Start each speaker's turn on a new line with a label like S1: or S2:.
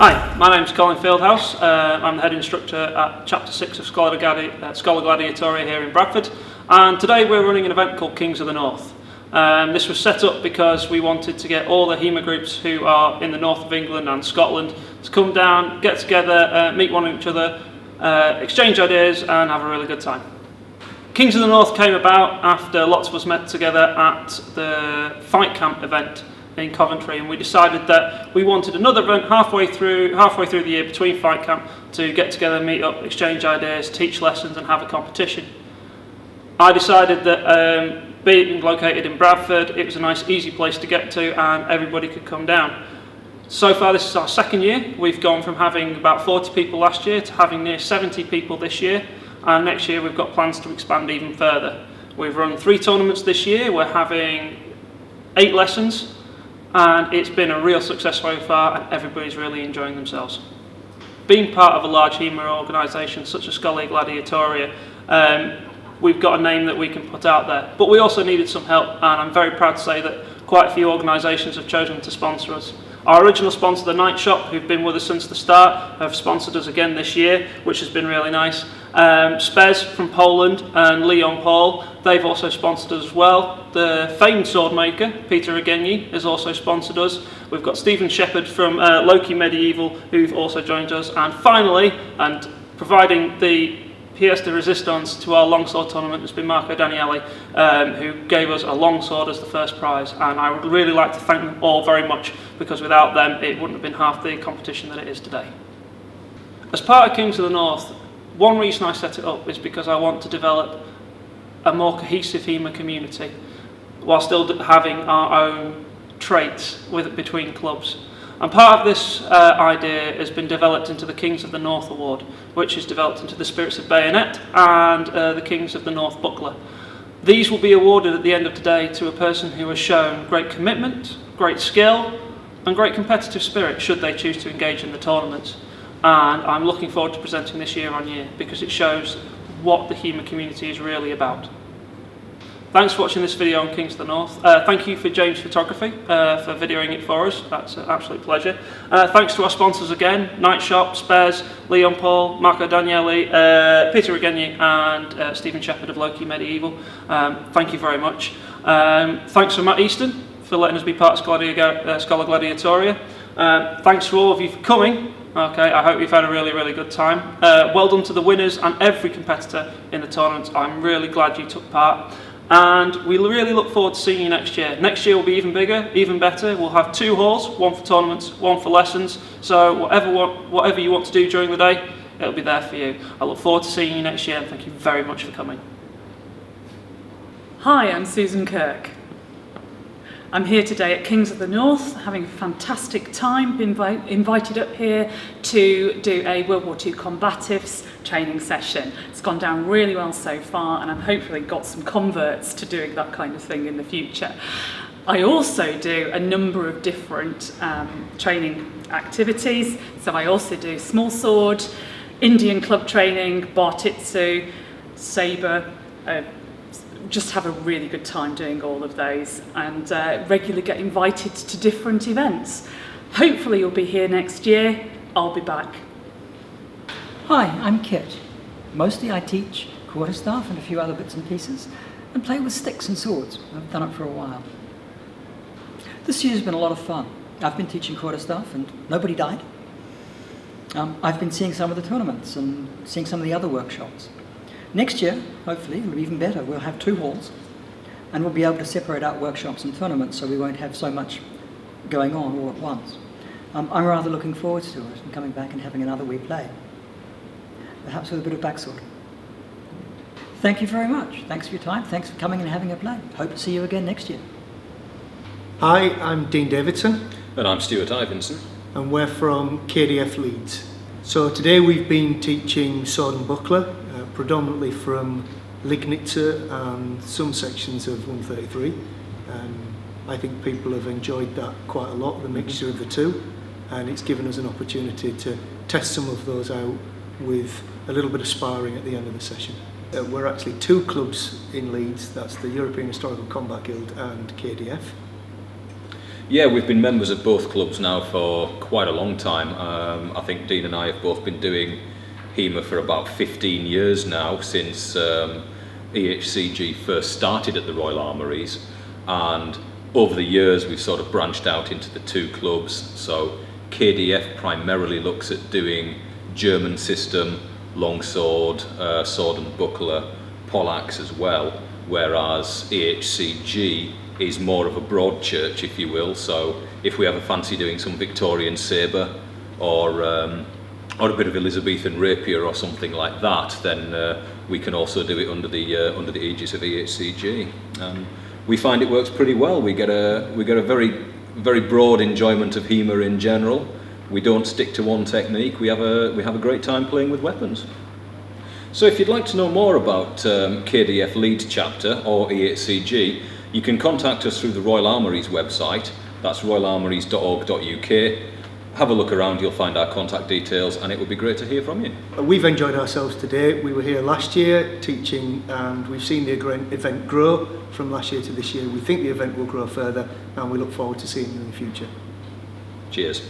S1: Hi, my name's Colin Fieldhouse. I'm the head instructor at Chapter 6 of Schola Gladiatoria here in Bradford, and today we're running an event called Kings of the North. This was set up because we wanted to get all the HEMA groups who are in the north of England and Scotland to come down, get together, meet one each other, exchange ideas and have a really good time. Kings of the North came about after lots of us met together at the Fight Camp event in Coventry, and we decided that we wanted another event halfway through the year between Fight Camp to get together, meet up, exchange ideas, teach lessons and have a competition. I decided that being located in Bradford, it was a nice easy place to get to and everybody could come down. So far this is our second year. We've gone from having about 40 people last year to having near 70 people this year, and next year we've got plans to expand even further. We've run 3 tournaments this year, we're having 8 lessons, and it's been a real success so far and everybody's really enjoying themselves. Being part of a large HEMA organisation such as Schola Gladiatoria, we've got a name that we can put out there, but we also needed some help, and I'm very proud to say that quite a few organisations have chosen to sponsor us. Our original sponsor, the Night Shop, who've been with us since the start, have sponsored us again this year, which has been really nice. Spez from Poland and Leon Paul, they've also sponsored us as well. The famed sword maker, Peter Ageni, has also sponsored us. We've got Stephen Shepherd from Loki Medieval, who've also joined us. And finally, and providing the pièce de résistance to our longsword tournament has been Marco Daniele, who gave us a longsword as the first prize, and I would really like to thank them all very much, because without them it wouldn't have been half the competition that it is today. As part of Kings of the North, one reason I set it up is because I want to develop a more cohesive HEMA community while still having our own traits between clubs. And part of this idea has been developed into the Kings of the North Award, which is developed into the Spirits of Bayonet and the Kings of the North Buckler. These will be awarded at the end of today to a person who has shown great commitment, great skill and great competitive spirit should they choose to engage in the tournaments. And I'm looking forward to presenting this year on year because it shows what the HEMA community is really about. Thanks for watching this video on Kings of the North. Thank you for James Photography for videoing it for us. That's an absolute pleasure. Thanks to our sponsors again, Night Shop, Spez, Leon Paul, Marco Daniele, Peter Ageni and Stephen Shepherd of Loki Medieval. Thank you very much. Thanks to Matt Easton for letting us be part of Schola Gladiatoria. Thanks to all of you for coming. Okay, I hope you've had a really good time. Well done to the winners and every competitor in the tournament. I'm really glad you took part. And we really look forward to seeing you next year. Next year will be even bigger, even better. We'll have 2 halls, one for tournaments, one for lessons. So whatever you want to do during the day, it'll be there for you. I look forward to seeing you next year, and thank you very much for coming.
S2: Hi, I'm Susan Kirk. I'm here today at Kings of the North, having a fantastic time, been invited up here to do a World War II combatives training session. It's gone down really well so far, and I've hopefully got some converts to doing that kind of thing in the future. I also do a number of different training activities. So I also do small sword, Indian club training, bartitsu, sabre, just have a really good time doing all of those, and regularly get invited to different events. Hopefully you'll be here next year. I'll be back.
S3: Hi, I'm Kit. Mostly I teach quarterstaff and a few other bits and pieces, and play with sticks and swords. I've done it for a while. This year's been a lot of fun. I've been teaching quarterstaff and nobody died. I've been seeing some of the tournaments and seeing some of the other workshops. Next year, hopefully, it'll be even better. We'll have 2 halls and we'll be able to separate out workshops and tournaments so we won't have so much going on all at once. I'm rather looking forward to it and coming back and having another wee play. Perhaps with a bit of backsword. Thank you very much. Thanks for your time. Thanks for coming and having a play. Hope to see you again next year.
S4: Hi, I'm Dean Davidson.
S5: And I'm Stuart Ivinson.
S4: And we're from KDF Leeds. So today we've been teaching sword and buckler, predominantly from Lignitzer and some sections of 133. I think people have enjoyed that quite a lot, the mixture of the two, and it's given us an opportunity to test some of those out with a little bit of sparring at the end of the session. We're actually 2 clubs in Leeds, that's the European Historical Combat Guild and KDF.
S5: Yeah, we've been members of both clubs now for quite a long time. I think Dean and I have both been doing HEMA for about 15 years now, since EHCG first started at the Royal Armouries, and over the years we've sort of branched out into the two clubs. So KDF primarily looks at doing German system, longsword, sword and buckler, poleaxe as well, whereas EHCG is more of a broad church, if you will. So if we have a fancy doing some Victorian sabre or a bit of Elizabethan rapier or something like that, then we can also do it under the aegis of EHCG. We find it works pretty well. We get a very broad enjoyment of HEMA in general. We don't stick to one technique. We have a great time playing with weapons. So if you'd like to know more about KDF Leeds chapter or EHCG, you can contact us through the Royal Armouries website. That's royalarmouries.org.uk. Have a look around, you'll find our contact details, and it would be great to hear from you.
S4: We've enjoyed ourselves today. We were here last year teaching, and we've seen the event grow from last year to this year. We think the event will grow further, and we look forward to seeing you in the future.
S5: Cheers.